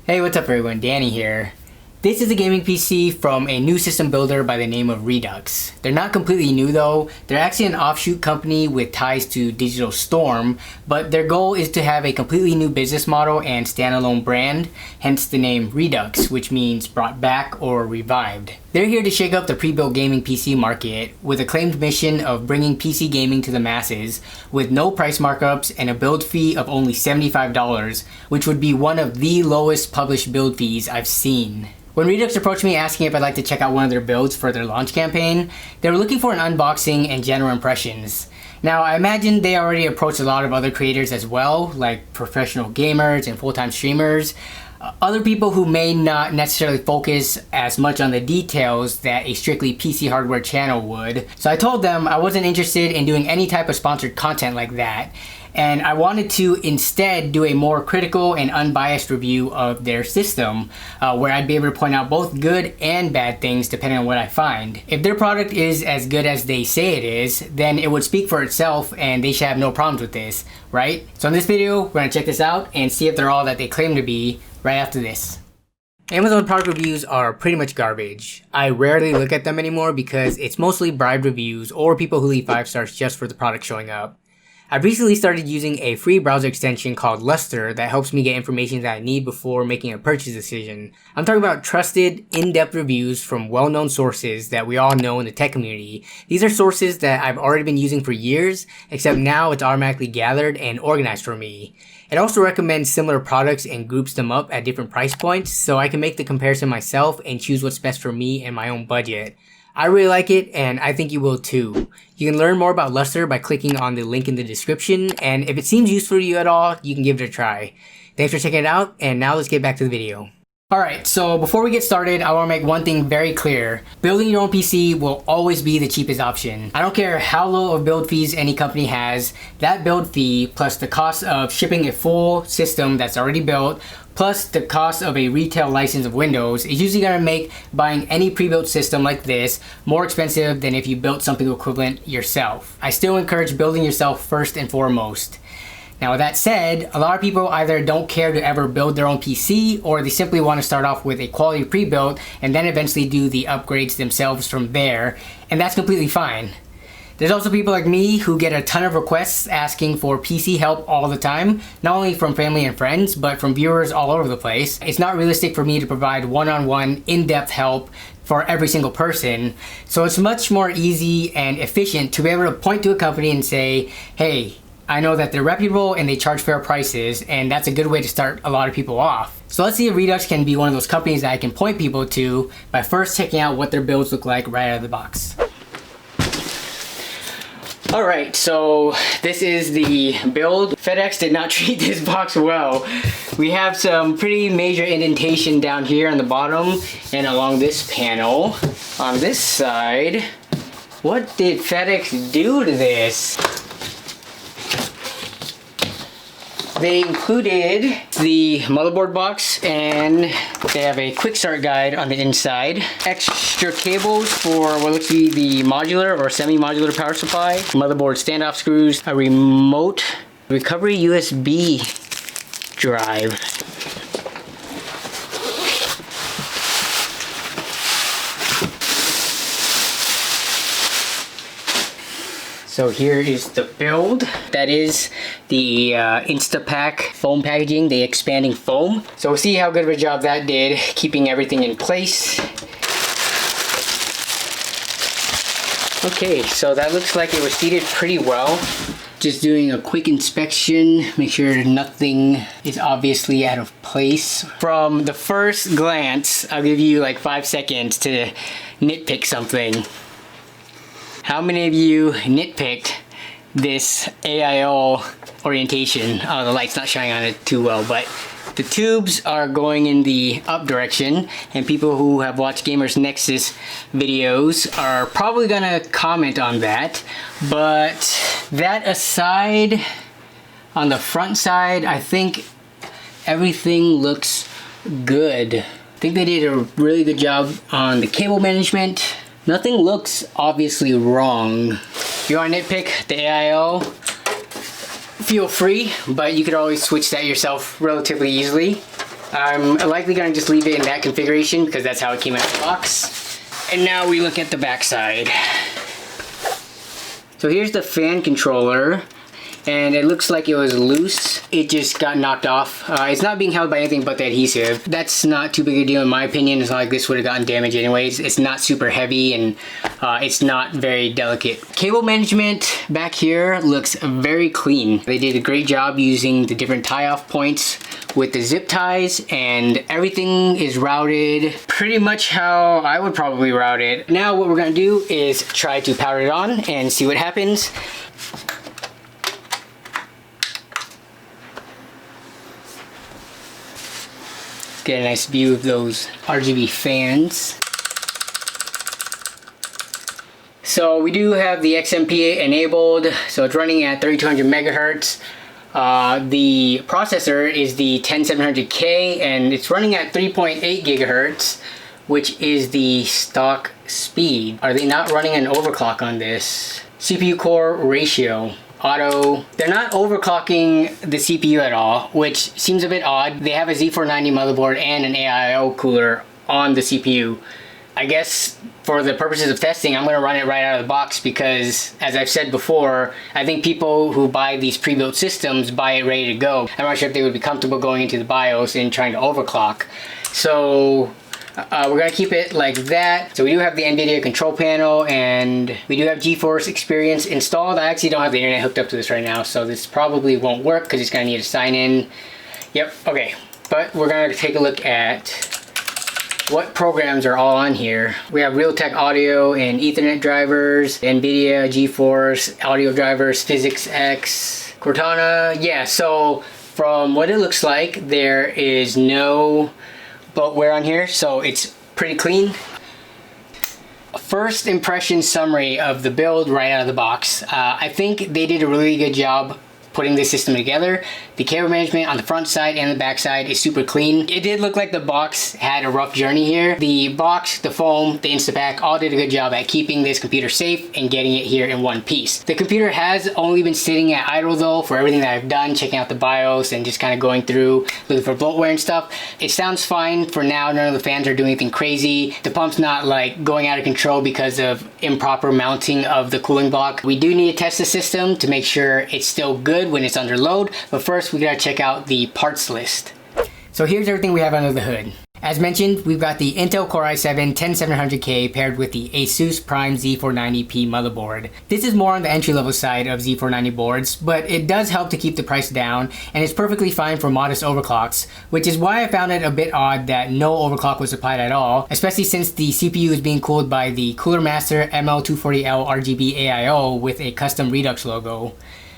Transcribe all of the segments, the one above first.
Hey, what's up everyone, Danny here. This is a gaming PC from a new system builder by the name of Redux. They're not completely new though, they're actually an offshoot company with ties to Digital Storm, but their goal is to have a completely new business model and standalone brand, hence the name Redux, which means brought back or revived. They're here to shake up the pre-built gaming PC market with a claimed mission of bringing PC gaming to the masses with no price markups and a build fee of only $75, which would be one of the lowest published build fees I've seen. When Redux approached me asking if I'd like to check out one of their builds for their launch campaign, they were looking for an unboxing and general impressions. Now, I imagine they already approached a lot of other creators as well, like professional gamers and full-time streamers, other people who may not necessarily focus as much on the details that a strictly PC hardware channel would. So I told them I wasn't interested in doing any type of sponsored content like that, and I wanted to instead do a more critical and unbiased review of their system, where I'd be able to point out both good and bad things depending on what I find. If their product is as good as they say it is, then it would speak for itself and they should have no problems with this, right? So in this video, we're gonna check this out and see if they're all that they claim to be right after this. Amazon product reviews are pretty much garbage. I rarely look at them anymore because it's mostly bribed reviews or people who leave 5 stars just for the product showing up. I've recently started using a free browser extension called Lustre that helps me get information that I need before making a purchase decision. I'm talking about trusted, in-depth reviews from well-known sources that we all know in the tech community. These are sources that I've already been using for years, except now it's automatically gathered and organized for me. It also recommends similar products and groups them up at different price points so I can make the comparison myself and choose what's best for me and my own budget. I really like it and I think you will too. You can learn more about Lustre by clicking on the link in the description, and if it seems useful to you at all, you can give it a try. Thanks for checking it out, and now let's get back to the video. Alright, so before we get started, I want to make one thing very clear. Building your own PC will always be the cheapest option. I don't care how low of build fees any company has, that build fee plus the cost of shipping a full system that's already built, plus the cost of a retail license of Windows is usually going to make buying any pre-built system like this more expensive than if you built something equivalent yourself. I still encourage building yourself first and foremost. Now with that said, a lot of people either don't care to ever build their own PC or they simply want to start off with a quality pre-built and then eventually do the upgrades themselves from there, and that's completely fine. There's also people like me who get a ton of requests asking for PC help all the time, not only from family and friends, but from viewers all over the place. It's not realistic for me to provide one-on-one, in-depth help for every single person, so it's much more easy and efficient to be able to point to a company and say, hey, I know that they're reputable and they charge fair prices, and that's a good way to start a lot of people off. So let's see if Redux can be one of those companies that I can point people to by first checking out what their builds look like right out of the box. Alright, so this is the build. FedEx did not treat this box well. We have some pretty major indentation down here on the bottom and along this panel. On this side, what did FedEx do to this? They included the motherboard box and they have a quick start guide on the inside. Extra cables for what looks to be the modular or semi-modular power supply. Motherboard standoff screws. A remote recovery USB drive. So here is the build. That is the Instapak foam packaging, the expanding foam. So we'll see how good of a job that did, keeping everything in place. Okay, so that looks like it was seated pretty well. Just doing a quick inspection, make sure nothing is obviously out of place. From the first glance, I'll give you like 5 seconds to nitpick something. How many of you nitpicked this AIO orientation? Oh, the light's not shining on it too well, but the tubes are going in the up direction, and people who have watched Gamers Nexus videos are probably gonna comment on that. But that aside, on the front side, I think everything looks good. I think they did a really good job on the cable management. Nothing looks obviously wrong. If you want to nitpick the AIO, feel free, but you could always switch that yourself relatively easily. I'm likely gonna just leave it in that configuration because that's how it came out of the box. And now we look at the back side. So here's the fan controller, and it looks like it was loose. It just got knocked off. It's not being held by anything but the adhesive. That's not too big a deal in my opinion. It's not like this would have gotten damaged anyways. It's not super heavy, and it's not very delicate. Cable management back here looks very clean. They did a great job using the different tie-off points with the zip ties, and everything is routed pretty much how I would probably route it. Now what we're gonna do is try to powder it on and see what happens. Get a nice view of those RGB fans. So we do have the XMP enabled, so it's running at 3200 megahertz. The processor is the 10700K, and it's running at 3.8 gigahertz, which is the stock speed. Are they not running an overclock on this? CPU core ratio. Auto. They're not overclocking the CPU at all, which seems a bit odd. They have a Z490 motherboard and an AIO cooler on the CPU. I guess for the purposes of testing, I'm going to run it right out of the box because, as I've said before, I think people who buy these pre-built systems buy it ready to go. I'm not sure if they would be comfortable going into the BIOS and trying to overclock. So we're going to keep it like that. So we do have the NVIDIA control panel, and we do have GeForce Experience installed. I actually don't have the internet hooked up to this right now, so this probably won't work because it's going to need a sign in. Yep, okay. But we're going to take a look at what programs are all on here. We have Realtek audio and Ethernet drivers, NVIDIA, GeForce, audio drivers, PhysicsX, Cortana. Yeah, so from what it looks like, there is no bloatware on here, so it's pretty clean. First impression summary of the build right out of the box. I think they did a really good job putting this system together. The cable management on the front side and the back side is super clean. It did look like the box had a rough journey here. The box, the foam, the Instapack all did a good job at keeping this computer safe and getting it here in one piece. The computer has only been sitting at idle though for everything that I've done, checking out the BIOS and just kind of going through, looking for bloatware and stuff. It sounds fine for now. None of the fans are doing anything crazy. The pump's not like going out of control because of improper mounting of the cooling block. We do need to test the system to make sure it's still good when it's under load, but first we gotta check out the parts list. So here's everything we have under the hood. As mentioned, we've got the Intel Core i7 10700K paired with the Asus Prime Z490P motherboard. This is more on the entry-level side of Z490 boards, but it does help to keep the price down, and it's perfectly fine for modest overclocks, which is why I found it a bit odd that no overclock was applied at all, especially since the CPU is being cooled by the Cooler Master ML240L RGB AIO with a custom Redux logo.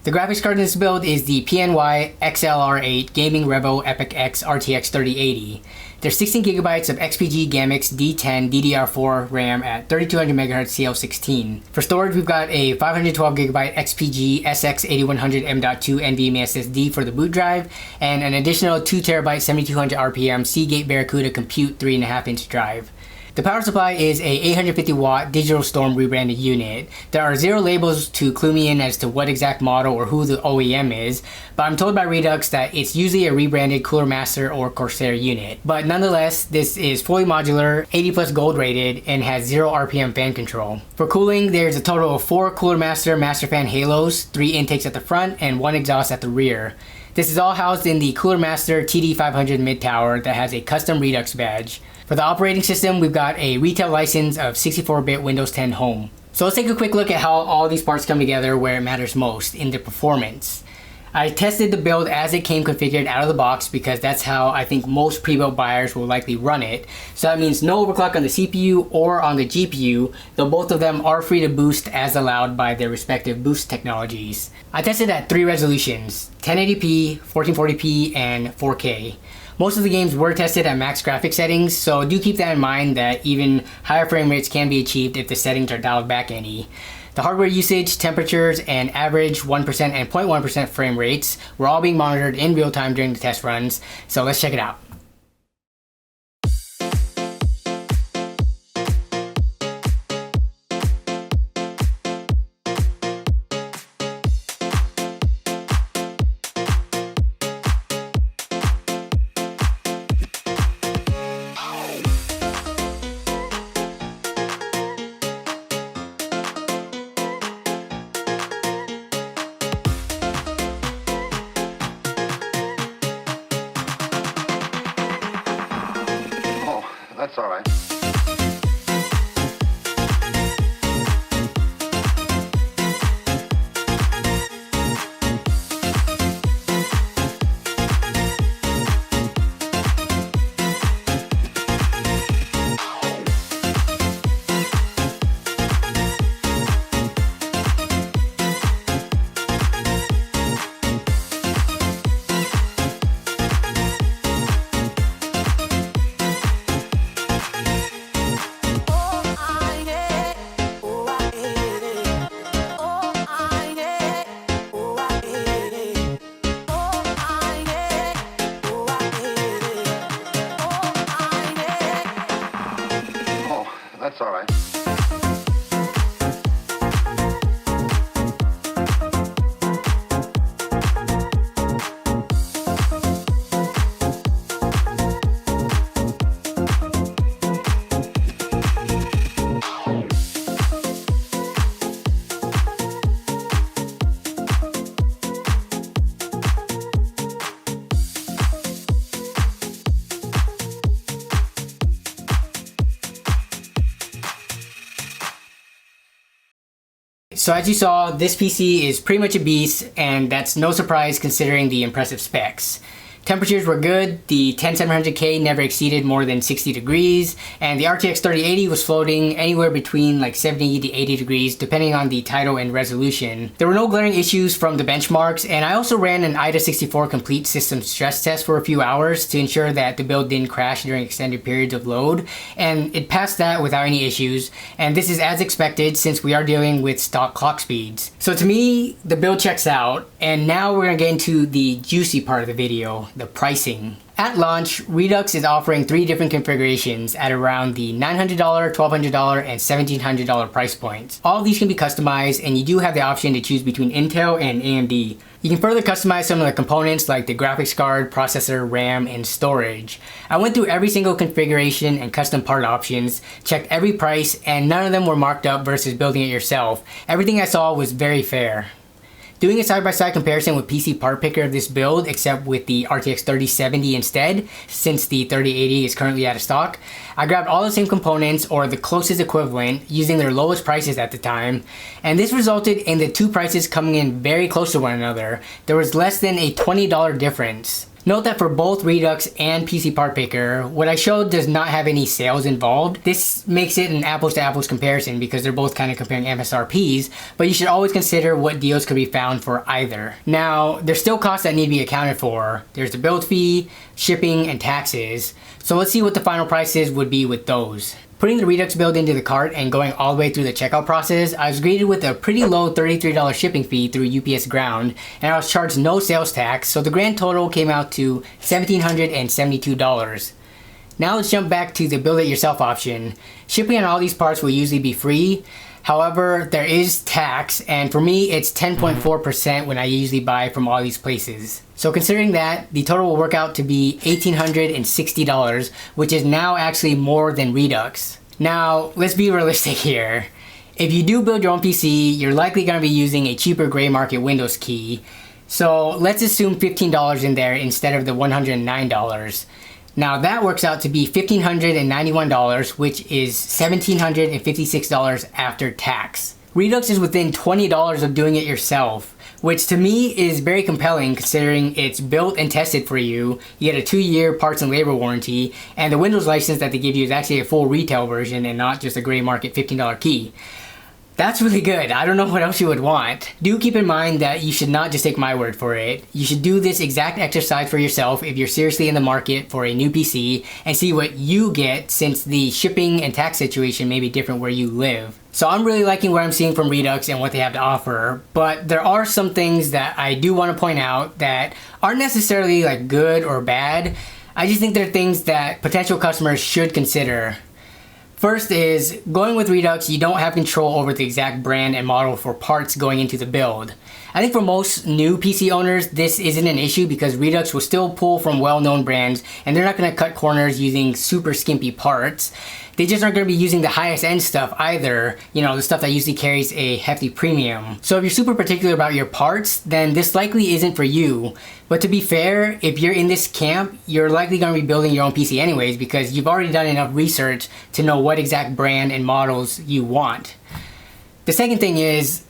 The graphics card in this build is the PNY XLR8 Gaming Revo Epic X RTX 3080. There's 16GB of XPG GAMX D10 DDR4 RAM at 3200MHz CL16. For storage, we've got a 512GB XPG SX8100 M.2 NVMe SSD for the boot drive, and an additional 2TB 7200 RPM Seagate Barracuda Compute 3.5-inch drive. The power supply is a 850 watt Digital Storm rebranded unit. There are zero labels to clue me in as to what exact model or who the OEM is, but I'm told by Redux that it's usually a rebranded Cooler Master or Corsair unit. But nonetheless, this is fully modular, 80 plus gold rated, and has 0 RPM fan control. For cooling, there's a total of 4 Cooler Master Master Fan Halos, 3 intakes at the front, and 1 exhaust at the rear. This is all housed in the Cooler Master TD500 mid tower that has a custom Redux badge. For the operating system, we've got a retail license of 64-bit Windows 10 Home. So let's take a quick look at how all these parts come together where it matters most, in the performance. I tested the build as it came configured out of the box because that's how I think most pre-built buyers will likely run it. So that means no overclock on the CPU or on the GPU, though both of them are free to boost as allowed by their respective boost technologies. I tested at 3 resolutions, 1080p, 1440p, and 4K. Most of the games were tested at max graphic settings, so do keep that in mind that even higher frame rates can be achieved if the settings are dialed back any. The hardware usage, temperatures, and average 1% and 0.1% frame rates were all being monitored in real time during the test runs, so let's check it out. that's all right. That's all right. So as you saw, this PC is pretty much a beast, and that's no surprise considering the impressive specs. Temperatures were good, the 10700K never exceeded more than 60 degrees, and the RTX 3080 was floating anywhere between like 70 to 80 degrees depending on the title and resolution. There were no glaring issues from the benchmarks, and I also ran an IDA64 complete system stress test for a few hours to ensure that the build didn't crash during extended periods of load, and it passed that without any issues, and this is as expected since we are dealing with stock clock speeds. So to me, the build checks out, and now we're gonna get into the juicy part of the video, the pricing. At launch, Redux is offering 3 different configurations at around the $900, $1,200, and $1,700 price points. All of these can be customized, and you do have the option to choose between Intel and AMD. You can further customize some of the components like the graphics card, processor, RAM, and storage. I went through every single configuration and custom part options, checked every price, and none of them were marked up versus building it yourself. Everything I saw was very fair. Doing a side-by-side comparison with PC Part Picker of this build, except with the RTX 3070 instead, since the 3080 is currently out of stock, I grabbed all the same components or the closest equivalent using their lowest prices at the time, and this resulted in the two prices coming in very close to one another. There was less than a $20 difference. Note that for both Redux and PC Part Picker, what I showed does not have any sales involved. This makes it an apples to apples comparison because they're both kind of comparing MSRPs, but you should always consider what deals could be found for either. Now, there's still costs that need to be accounted for. There's the build fee, shipping, and taxes. So let's see what the final prices would be with those. Putting the Redux build into the cart and going all the way through the checkout process, I was greeted with a pretty low $33 shipping fee through UPS Ground, and I was charged no sales tax, so the grand total came out to $1,772. Now let's jump back to the build it yourself option. Shipping on all these parts will usually be free. However, there is tax, and for me it's 10.4% when I usually buy from all these places. So considering that, the total will work out to be $1,860, which is now actually more than Redux. Now, let's be realistic here. If you do build your own PC, you're likely going to be using a cheaper gray market Windows key. So let's assume $15 in there instead of the $109. Now that works out to be $1,591, which is $1,756 after tax. Redux is within $20 of doing it yourself, which to me is very compelling considering it's built and tested for you. You get a 2-year parts and labor warranty, and the Windows license that they give you is actually a full retail version and not just a gray market $15 key. That's really good. I don't know what else you would want. Do keep in mind that you should not just take my word for it. You should do this exact exercise for yourself if you're seriously in the market for a new PC and see what you get, since the shipping and tax situation may be different where you live. So I'm really liking what I'm seeing from Redux and what they have to offer, but there are some things that I do want to point out that aren't necessarily like good or bad. I just think they're things that potential customers should consider. First is, going with Redux, you don't have control over the exact brand and model for parts going into the build. I think for most new PC owners, this isn't an issue because Redux will still pull from well-known brands, and they're not going to cut corners using super skimpy parts. They just aren't going to be using the highest end stuff either, the stuff that usually carries a hefty premium. So if you're super particular about your parts, then this likely isn't for you. But to be fair, if you're in this camp, you're likely going to be building your own PC anyways because you've already done enough research to know what exact brand and models you want. The second thing is,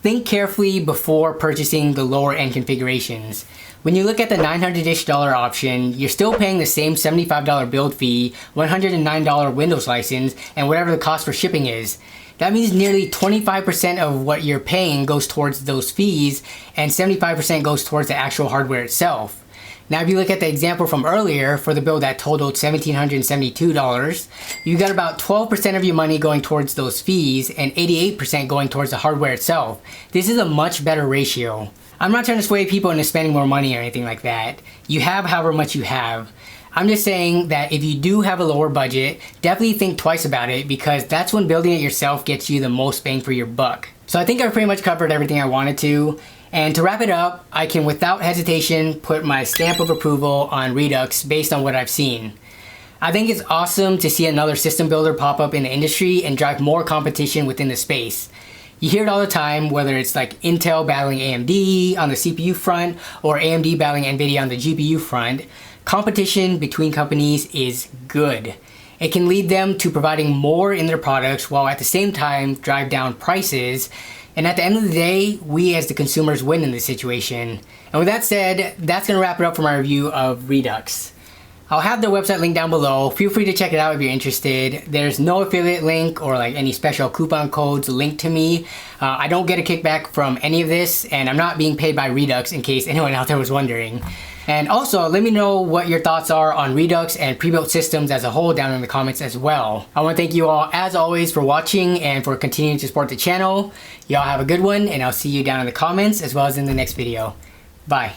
think carefully before purchasing the lower end configurations. When you look at the $900-ish option, you're still paying the same $75 build fee, $109 Windows license, and whatever the cost for shipping is. That means nearly 25% of what you're paying goes towards those fees, and 75% goes towards the actual hardware itself. Now if you look at the example from earlier for the build that totaled $1,772, you got about 12% of your money going towards those fees and 88% going towards the hardware itself. This is a much better ratio. I'm not trying to sway people into spending more money or anything like that. You have however much you have. I'm just saying that if you do have a lower budget, definitely think twice about it because that's when building it yourself gets you the most bang for your buck. So I think I've pretty much covered everything I wanted to. And to wrap it up, I can without hesitation put my stamp of approval on Redux based on what I've seen. I think it's awesome to see another system builder pop up in the industry and drive more competition within the space. You hear it all the time, whether it's like Intel battling AMD on the CPU front or AMD battling NVIDIA on the GPU front. Competition between companies is good. It can lead them to providing more in their products while at the same time drive down prices. And at the end of the day, we as the consumers win in this situation. And with that said, that's gonna wrap it up for my review of Redux. I'll have their website linked down below. Feel free to check it out if you're interested. There's no affiliate link or like any special coupon codes linked to me. I don't get a kickback from any of this, and I'm not being paid by Redux in case anyone out there was wondering. And also, let me know what your thoughts are on Redux and pre-built systems as a whole down in the comments as well. I want to thank you all as always for watching and for continuing to support the channel. Y'all have a good one, and I'll see you down in the comments as well as in the next video. Bye.